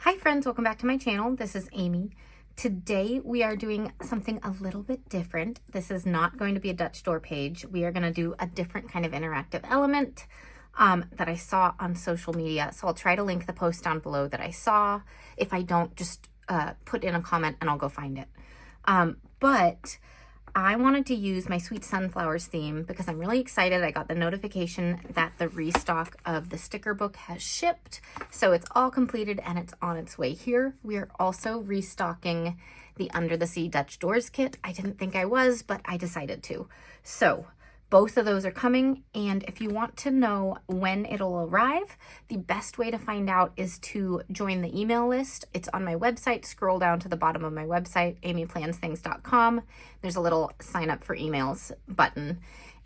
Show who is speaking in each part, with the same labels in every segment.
Speaker 1: Hi friends, welcome back to my channel. This is Amy. Today we are doing something a little bit different. This is not going to be a Dutch door page. We are going to do a different kind of interactive element that I saw on social media. So I'll try to link the post down below that I saw. If I don't, just put in a comment and I'll go find it. But I wanted to use my Sweet Sunflowers theme because I'm really excited. I got the notification that the restock of the sticker book has shipped. So it's all completed and it's on its way here. We are also restocking the Under the Sea Dutch Doors kit. I didn't think I was, but I decided to. So both of those are coming, and if you want to know when it'll arrive, the best way to find out is to join the email list. It's on my website. Scroll down to the bottom of my website, amyplansthings.com. There's a little sign up for emails button,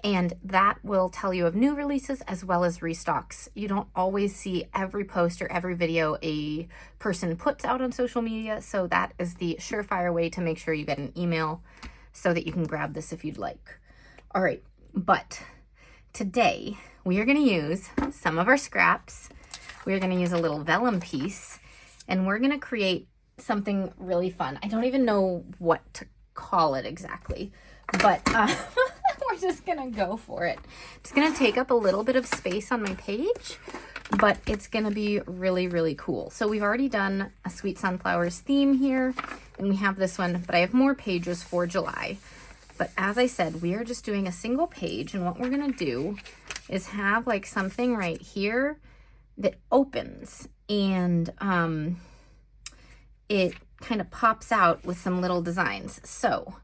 Speaker 1: and that will tell you of new releases as well as restocks. You don't always see every post or every video a person puts out on social media, so that is the surefire way to make sure you get an email so that you can grab this if you'd like. All right. But today we are going to use some of our scraps. We're going to use a little vellum piece, and we're going to create something really fun. I don't even know what to call it exactly, but we're just going to go for it. It's going to take up a little bit of space on my page, but it's going to be really, really cool. So we've already done a Sweet Sunflowers theme here, and we have this one, but I have more pages for July. But as I said, we are just doing a single page, and what we're going to do is have like something right here that opens, and it kind of pops out with some little designs. So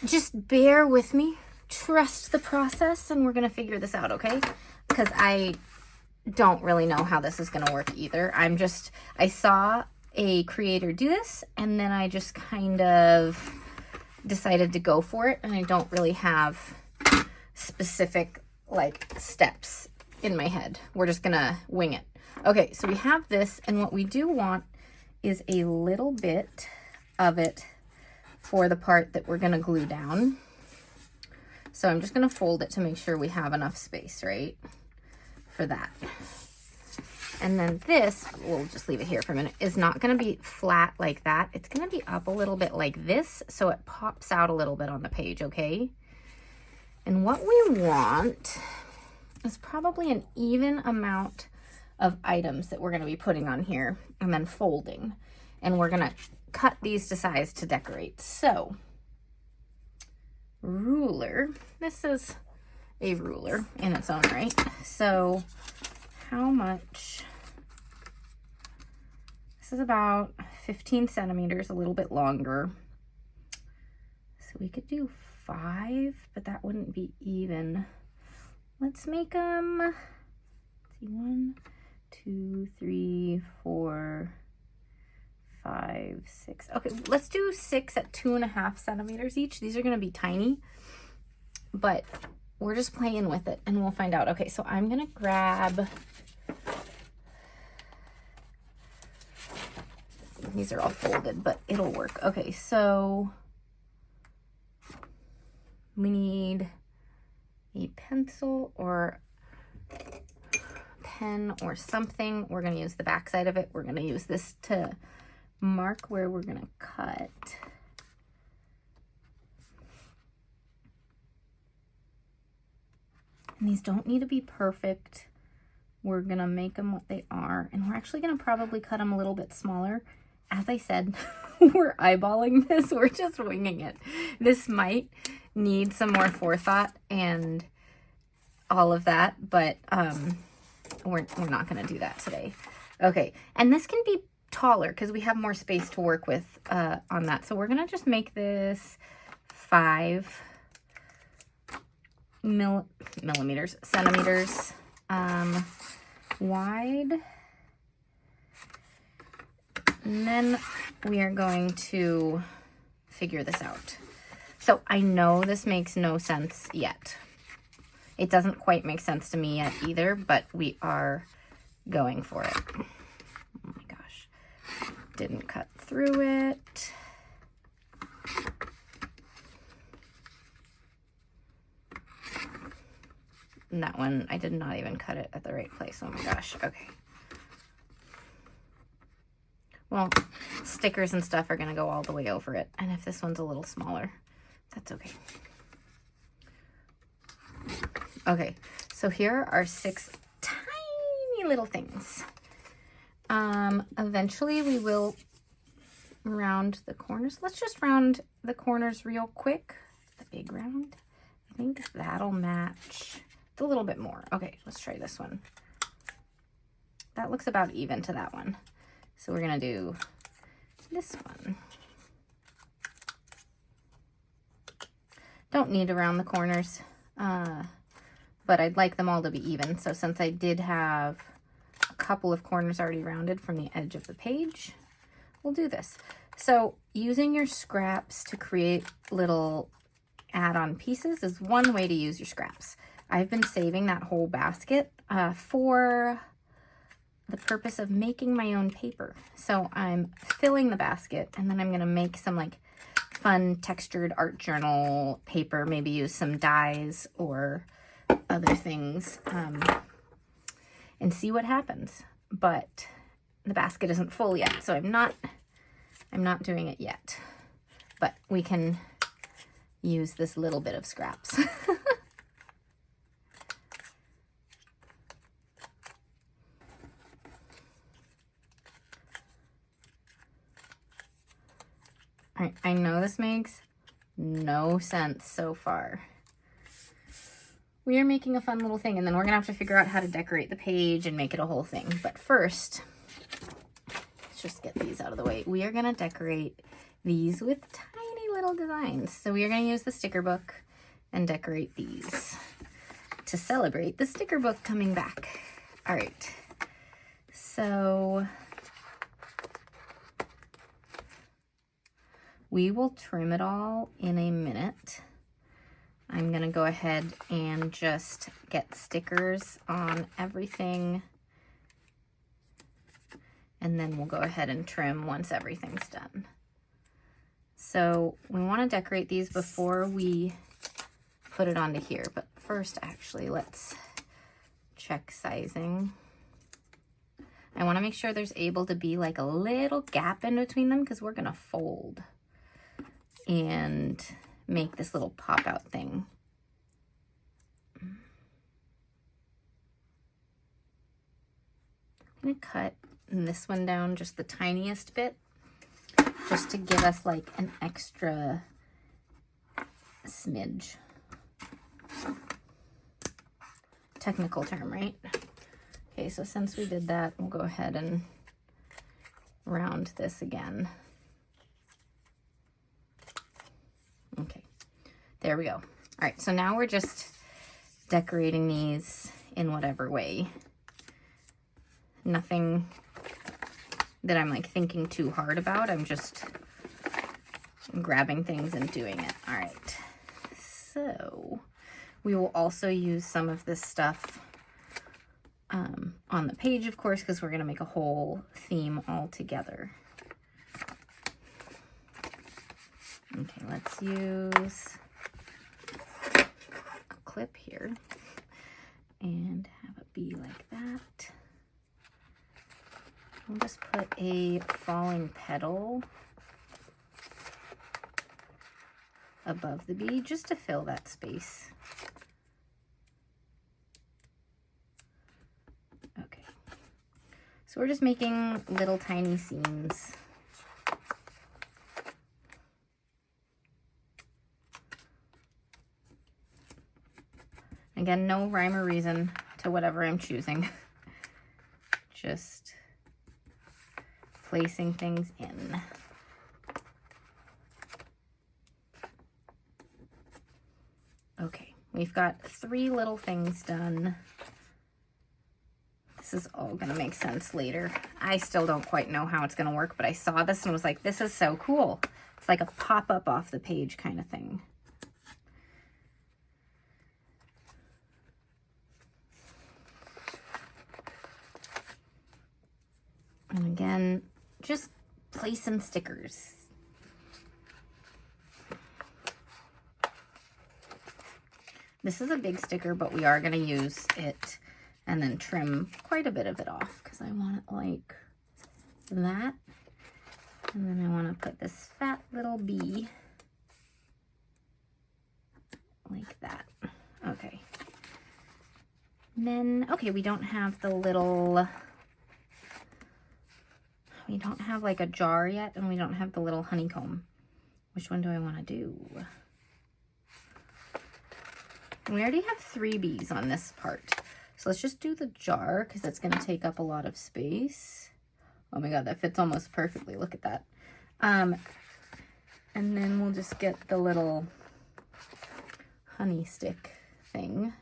Speaker 1: just bear with me, trust the process, and we're going to figure this out, okay? Because I don't really know how this is going to work either. I saw a creator do this, and then I just kind of decided to go for it, and I don't really have specific like steps in my head. We're just gonna wing it. Okay, so we have this, and what we do want is a little bit of it for the part that we're gonna glue down. So I'm just gonna fold it to make sure we have enough space, right, for that. And then this, we'll just leave it here for a minute, is not going to be flat like that. It's going to be up a little bit like this, so it pops out a little bit on the page, okay? And what we want is probably an even amount of items that we're going to be putting on here and then folding. And we're going to cut these to size to decorate. So, ruler. This is a ruler in its own right. So, how much? This is about 15 centimeters, a little bit longer. So we could do 5, but that wouldn't be even. Let's make them, let's see, 1, 2, 3, 4, 5, 6. Okay, let's do 6 at 2.5 centimeters each. These are going to be tiny, but we're just playing with it and we'll find out. Okay, so I'm going to grab, these are all folded, but it'll work. Okay, so we need a pencil or pen or something. We're going to use the back side of it. We're going to use this to mark where we're going to cut. And these don't need to be perfect. We're going to make them what they are. And we're actually going to probably cut them a little bit smaller. As I said, we're eyeballing this. We're just winging it. This might need some more forethought and all of that, but we're not going to do that today. Okay, and this can be taller because we have more space to work with on that. So we're going to just make this 5 centimeters wide. And then we are going to figure this out. So I know this makes no sense yet. It doesn't quite make sense to me yet either, but we are going for it. Oh my gosh. Didn't cut through it. And that one, I did not even cut it at the right place. Oh my gosh. Okay. Well, stickers and stuff are going to go all the way over it. And if this one's a little smaller, that's okay. Okay, so here are 6 tiny little things. Eventually we will round the corners. Let's just round the corners real quick. The big round. I think that'll match a little bit more. Okay, let's try this one. That looks about even to that one. So we're gonna do this one. Don't need to round the corners, but I'd like them all to be even. So since I did have a couple of corners already rounded from the edge of the page, we'll do this. So using your scraps to create little add-on pieces is one way to use your scraps. I've been saving that whole basket for the purpose of making my own paper. So I'm filling the basket and then I'm gonna make some like fun textured art journal paper, maybe use some dyes or other things and see what happens. But the basket isn't full yet, so I'm not doing it yet. But we can use this little bit of scraps. All right, I know this makes no sense so far. We are making a fun little thing, and then we're gonna have to figure out how to decorate the page and make it a whole thing. But first, let's just get these out of the way. We are gonna decorate these with tiny little designs. So we are gonna use the sticker book and decorate these to celebrate the sticker book coming back. All right, so we will trim it all in a minute. I'm gonna go ahead and just get stickers on everything, and then we'll go ahead and trim once everything's done. So we wanna decorate these before we put it onto here, but first actually let's check sizing. I wanna make sure there's able to be like a little gap in between them because we're gonna fold and make this little pop out thing. I'm gonna cut this one down just the tiniest bit, just to give us like an extra smidge. Technical term, right? Okay, so since we did that, we'll go ahead and round this again. Okay, there we go. All right, so now we're just decorating these in whatever way. Nothing that I'm like thinking too hard about. I'm just grabbing things and doing it. All right, so we will also use some of this stuff on the page, of course, because we're gonna make a whole theme all together. Okay, let's use a clip here and have it be like that. I'll just put a falling petal above the bee just to fill that space. Okay, so we're just making little tiny seams. Again, no rhyme or reason to whatever I'm choosing. Just placing things in. Okay, we've got 3 little things done. This is all gonna make sense later. I still don't quite know how it's gonna work, but I saw this and was like, this is so cool. It's like a pop-up off the page kind of thing. And again, just place some stickers. This is a big sticker, but we are going to use it and then trim quite a bit of it off because I want it like that. And then I want to put this fat little bee like that. Okay. And then, okay, we don't have the little, we don't have like a jar yet, and we don't have the little honeycomb. Which one do I want to do? We already have 3 bees on this part. So let's just do the jar because it's going to take up a lot of space. Oh my god, that fits almost perfectly. Look at that. And then we'll just get the little honey stick thing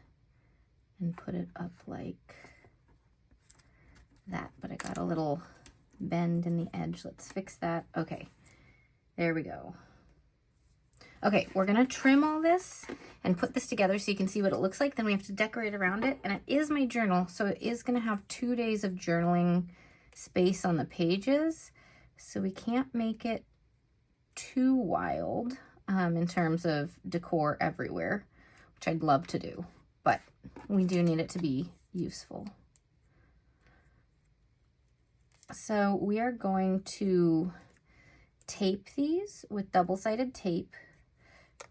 Speaker 1: and put it up like that. But I got a little bend in the edge. Let's fix that. Okay, there we go. Okay, we're gonna trim all this and put this together so you can see what it looks like. Then we have to decorate around it. And it is my journal, so it is gonna have 2 days of journaling space on the pages. So we can't make it too wild in terms of decor everywhere, which I'd love to do, but we do need it to be useful. So we are going to tape these with double-sided tape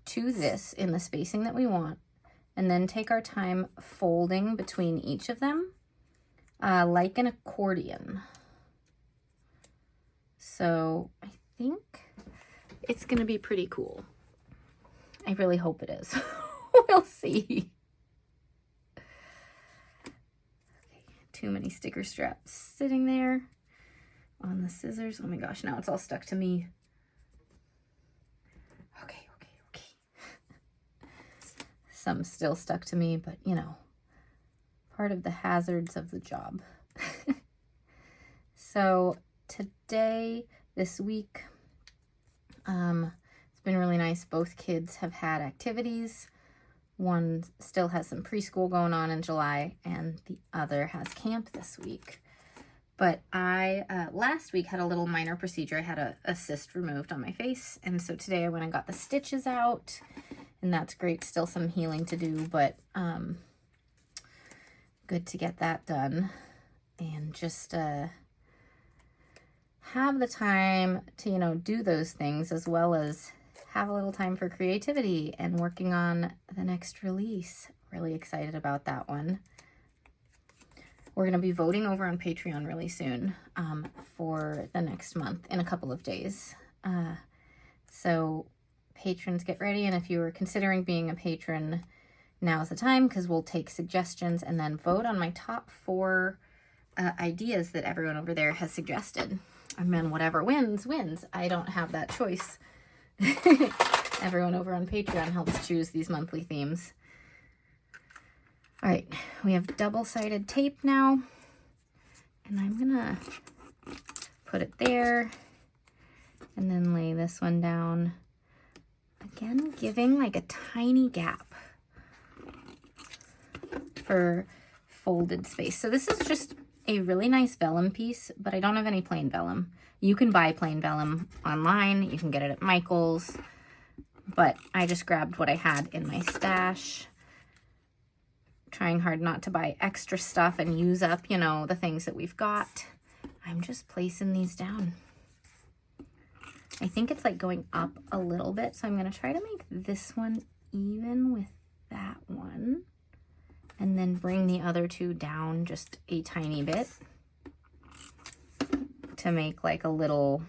Speaker 1: to this in the spacing that we want, and then take our time folding between each of them like an accordion. So I think it's going to be pretty cool. I really hope it is. We'll see. Okay, too many sticker straps sitting there on the scissors. Oh my gosh, now it's all stuck to me. Okay. Some still stuck to me, but you know, part of the hazards of the job. So today, this week, it's been really nice. Both kids have had activities. One still has some preschool going on in July, and the other has camp this week. But I, last week, had a little minor procedure. I had a cyst removed on my face, and so today I went and got the stitches out, and that's great. Still some healing to do, but good to get that done. And just have the time to, you know, do those things, as well as have a little time for creativity and working on the next release. Really excited about that one. We're going to be voting over on Patreon really soon for the next month, in a couple of days. So patrons, get ready. And if you are considering being a patron, now's the time, because we'll take suggestions and then vote on my top 4 ideas that everyone over there has suggested. And then whatever wins, wins. I don't have that choice. Everyone over on Patreon helps choose these monthly themes. All right, we have double-sided tape now, and I'm gonna put it there and then lay this one down. Again, giving like a tiny gap for folded space. So this is just a really nice vellum piece, but I don't have any plain vellum. You can buy plain vellum online. You can get it at Michael's, but I just grabbed what I had in my stash. Trying hard not to buy extra stuff and use up, you know, the things that we've got. I'm just placing these down. I think it's like going up a little bit, so I'm going to try to make this one even with that one, and then bring the other 2 down just a tiny bit to make like a little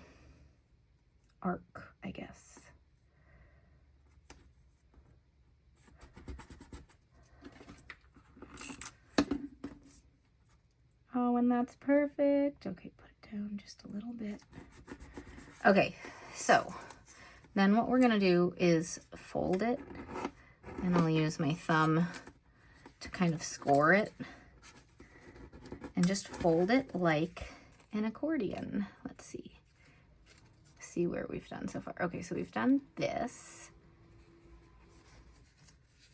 Speaker 1: arc, I guess. Oh, and that's perfect. Okay, put it down just a little bit. Okay, so then what we're gonna do is fold it, and I'll use my thumb to kind of score it, and just fold it like an accordion. Let's see where we've done so far. Okay, so we've done this,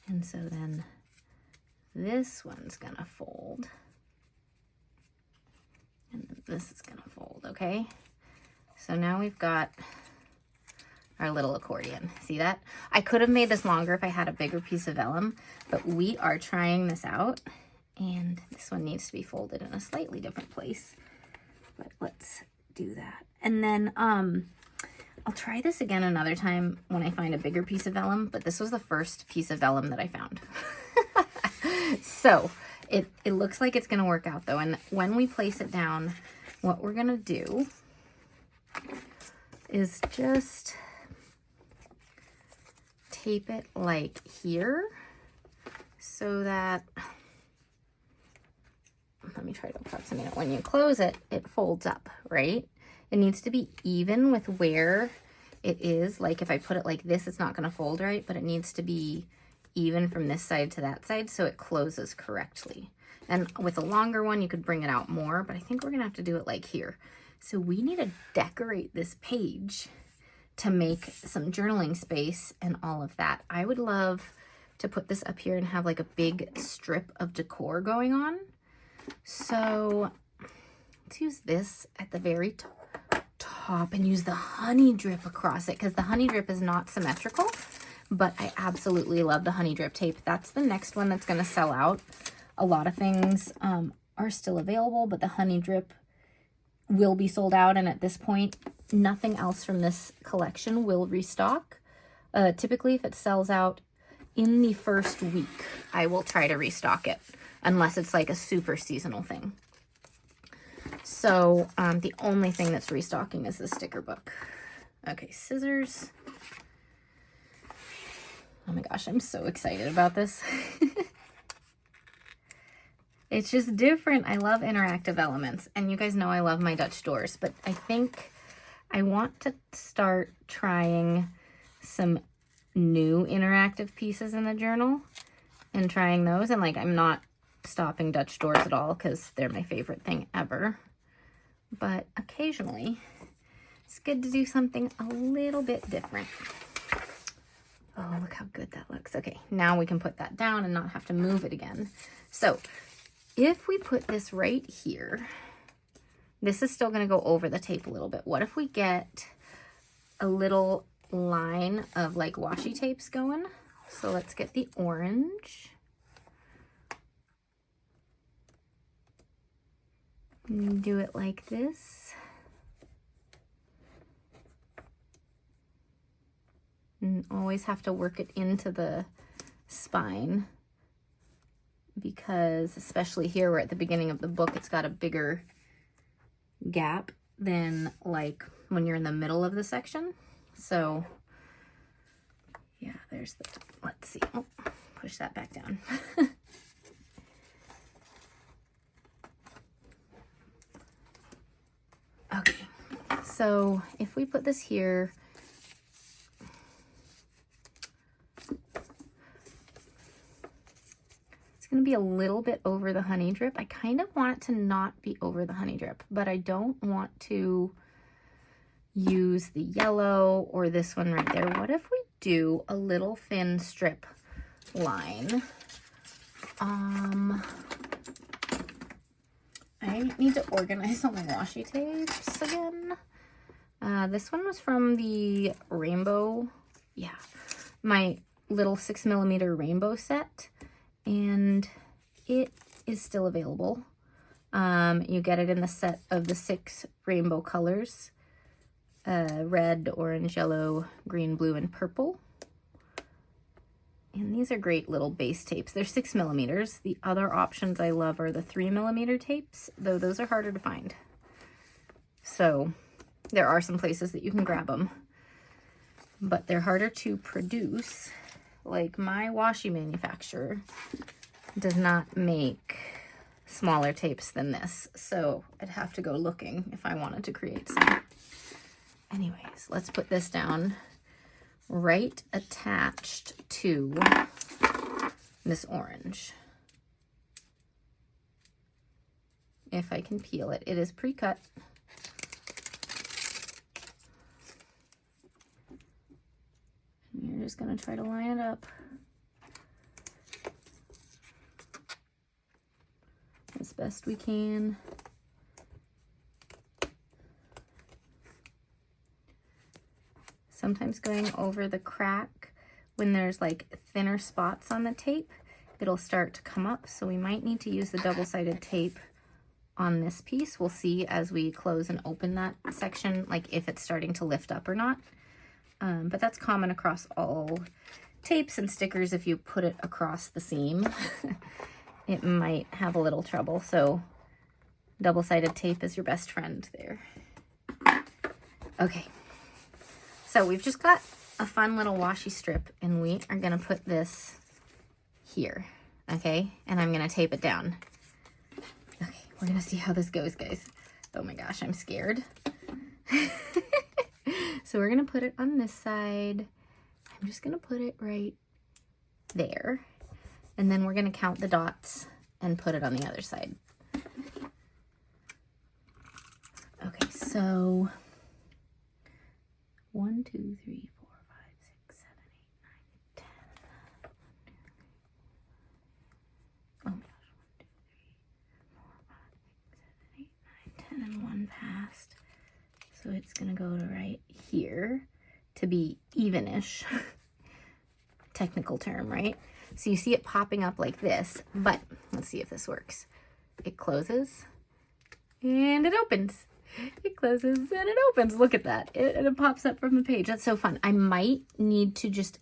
Speaker 1: and so then this one's gonna fold. And then this is gonna fold, okay? So now we've got our little accordion. See that? I could have made this longer if I had a bigger piece of vellum, but we are trying this out, and this one needs to be folded in a slightly different place. But let's do that. And then I'll try this again another time when I find a bigger piece of vellum, but this was the first piece of vellum that I found. So it looks like it's gonna work out though. And when we place it down, what we're gonna do is just tape it like here so that, let me try to approximate it. When you close it, it folds up, right? It needs to be even with where it is. Like if I put it like this, it's not gonna fold right, but it needs to be even from this side to that side so it closes correctly. And with a longer one, you could bring it out more, but I think we're gonna have to do it like here. So we need to decorate this page to make some journaling space and all of that. I would love to put this up here and have like a big strip of decor going on. So let's use this at the very top and use the honey drip across it, because the honey drip is not symmetrical, but I absolutely love the honey drip tape. That's the next one that's going to sell out. A lot of things are still available, but the honey drip will be sold out, and at this point nothing else from this collection will restock. Typically if it sells out in the first week, I will try to restock it, unless it's like a super seasonal thing. So the only thing that's restocking is the sticker book. Okay, scissors. Oh my gosh, I'm so excited about this. It's just different. I love interactive elements, and you guys know I love my Dutch doors, but I think I want to start trying some new interactive pieces in the journal and trying those. And like, I'm not stopping Dutch doors at all because they're my favorite thing ever, but occasionally it's good to do something a little bit different. Oh, look how good that looks. Okay, now we can put that down and not have to move it again. So if we put this right here, this is still going to go over the tape a little bit. What if we get a little line of like washi tapes going? So let's get the orange. And do it like this. And always have to work it into the spine, because especially here, we're at the beginning of the book, it's got a bigger gap than like when you're in the middle of the section. So yeah, there's the, let's see, oh, push that back down. Okay, so if we put this here, going to be a little bit over the honey drip. I kind of want it to not be over the honey drip, but I don't want to use the yellow or this one right there. What if we do a little thin strip line? I need to organize all my washi tapes again. This one was from the rainbow, yeah, my little 6mm rainbow set. And it is still available. You get it in the set of the 6 rainbow colors, red, orange, yellow, green, blue, and purple. And these are great little base tapes. They're 6mm. The other options I love are the 3mm tapes, though those are harder to find. So there are some places that you can grab them, but they're harder to produce. Like my washi manufacturer does not make smaller tapes than this, so I'd have to go looking if I wanted to create some. Anyways, let's put this down right attached to this orange. If I can peel it, it is pre-cut. You're just going to try to line it up as best we can. Sometimes going over the crack when there's like thinner spots on the tape, it'll start to come up. So we might need to use the double-sided tape on this piece. We'll see as we close and open that section, like if it's starting to lift up or not. But that's common across all tapes and stickers. If you put it across the seam, it might have a little trouble. So double-sided tape is your best friend there. Okay, so we've just got a fun little washi strip, and we are gonna put this here, okay? And I'm gonna tape it down. Okay, we're gonna see how this goes, guys. Oh my gosh, I'm scared. So we're gonna put it on this side. I'm just gonna put it right there. And then we're gonna count the dots and put it on the other side. Okay, so 1, 2, 3, 4, 5, 6, 7, 8, 9, 10. Oh my gosh, 1, 2, 3, 4, 5, 6, 7, 8, 9, 10, and one passed. So it's gonna go to right here to be evenish. Technical term, right? So you see it popping up like this, but let's see if this works. It closes and it opens. It closes and it opens. Look at that. It pops up from the page. That's so fun. I might need to just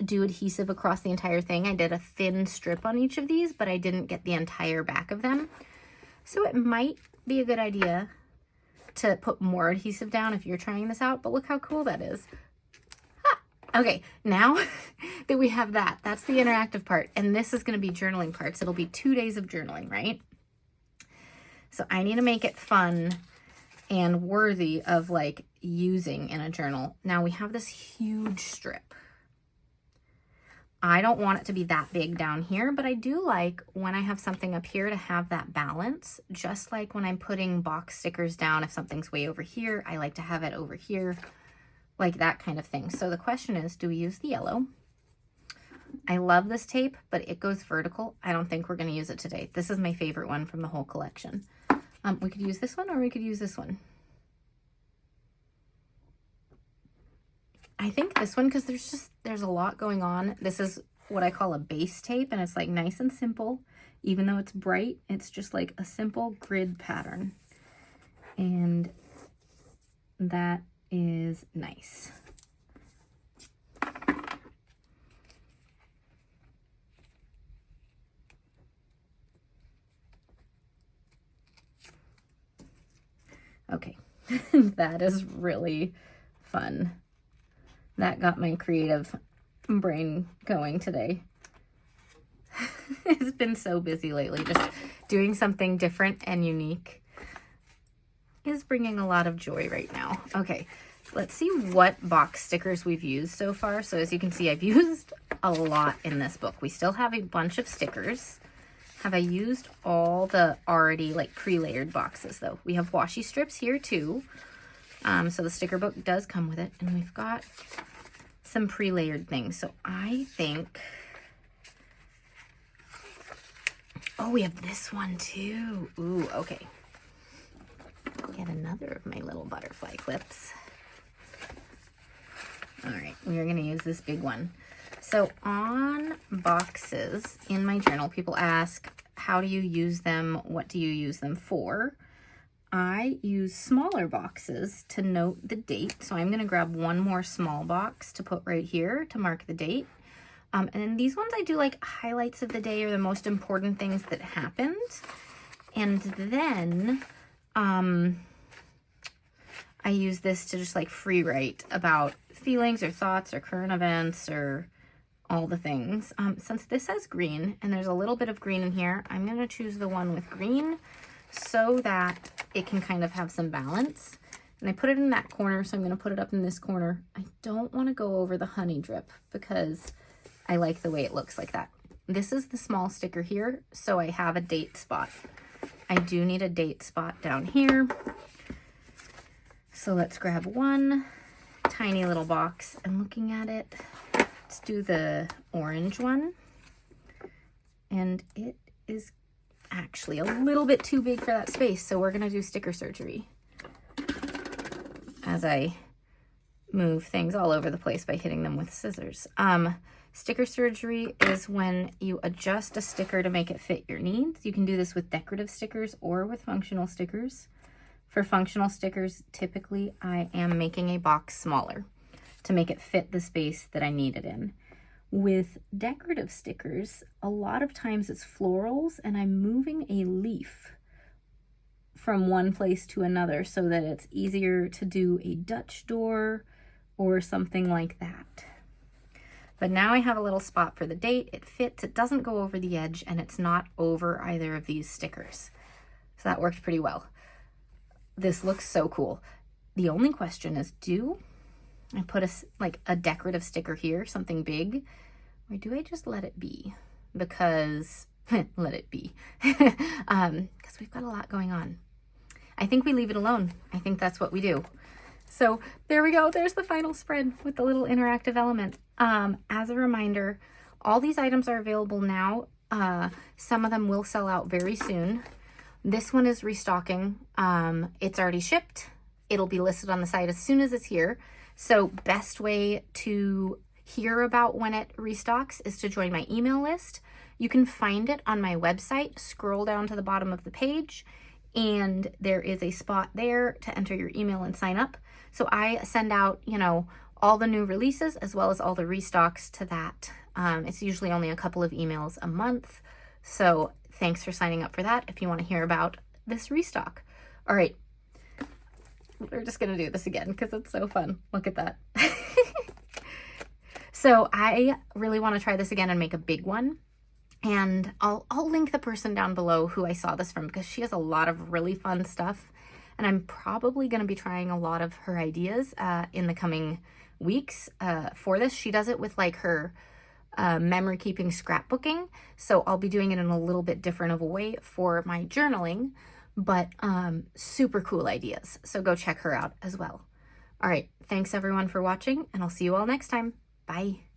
Speaker 1: do adhesive across the entire thing. I did a thin strip on each of these, but I didn't get the entire back of them. So it might be a good idea to put more adhesive down if you're trying this out, but look how cool that is. Okay, now that we have that, that's the interactive part, and this is going to be journaling parts. It'll be 2 days of journaling, right? So I need to make it fun and worthy of like using in a journal. Now we have this huge strip. I don't want it to be that big down here, but I do like when I have something up here to have that balance, just like when I'm putting box stickers down. If something's way over here, I like to have it over here, like that kind of thing. So the question is, do we use the yellow? I love this tape, but it goes vertical. I don't think we're going to use it today. This is my favorite one from the whole collection. We could use this one, or we could use this one. I think this one, because there's a lot going on. This is what I call a base tape, and it's like nice and simple. Even though it's bright, it's just like a simple grid pattern. And that is nice. Okay, that is really fun. That got my creative brain going today. It's been so busy lately. Just doing something different and unique is bringing a lot of joy right now. Okay, let's see what box stickers we've used so far. So as you can see, I've used a lot in this book. We still have a bunch of stickers. Have I used all the already like pre-layered boxes though? We have washi strips here too. So the sticker book does come with it, and we've got some pre-layered things. So I think, oh, we have this one too. Ooh, okay. Get another of my little butterfly clips. All right, we're gonna use this big one. So on boxes in my journal, people ask, how do you use them? What do you use them for? I use smaller boxes to note the date. So I'm gonna grab one more small box to put right here to mark the date. And then these ones I do like highlights of the day or the most important things that happened. And then I use this to just like free write about feelings or thoughts or current events or all the things. Since this has green and there's a little bit of green in here, I'm gonna choose the one with green so that it can kind of have some balance. And I put it in that corner, so I'm gonna put it up in this corner. I don't wanna go over the honey drip because I like the way it looks like that. This is the small sticker here, so I have a date spot. I do need a date spot down here. So let's grab one tiny little box and looking at it, let's do the orange one. And it is actually a little bit too big for that space, so we're gonna do sticker surgery as I move things all over the place by hitting them with scissors. Sticker surgery is when you adjust a sticker to make it fit your needs. You can do this with decorative stickers or with functional stickers. For functional stickers, typically I am making a box smaller to make it fit the space that I need it in. With decorative stickers, a lot of times it's florals and I'm moving a leaf from one place to another so that it's easier to do a Dutch door or something like that. But now I have a little spot for the date. It fits, it doesn't go over the edge, and it's not over either of these stickers. So that worked pretty well. This looks so cool. The only question is, do I put a decorative sticker here, something big, or do I just let it be? Because, let it be. Because we've got a lot going on. I think we leave it alone. I think that's what we do. So there we go. There's the final spread with the little interactive element. As a reminder, all these items are available now. Some of them will sell out very soon. This one is restocking. It's already shipped. It'll be listed on the site as soon as it's here. So best way to hear about when it restocks is to join my email list. You can find it on my website. Scroll down to the bottom of the page, and there is a spot there to enter your email and sign up. So I send out, all the new releases as well as all the restocks to that. It's usually only a couple of emails a month. So thanks for signing up for that if you want to hear about this restock. All right, we're just going to do this again because it's so fun. Look at that. So I really want to try this again and make a big one. And I'll link the person down below who I saw this from because she has a lot of really fun stuff. And I'm probably going to be trying a lot of her ideas in the coming weeks for this. She does it with her memory keeping scrapbooking. So I'll be doing it in a little bit different of a way for my journaling, but super cool ideas. So go check her out as well. All right. Thanks everyone for watching, and I'll see you all next time. Bye.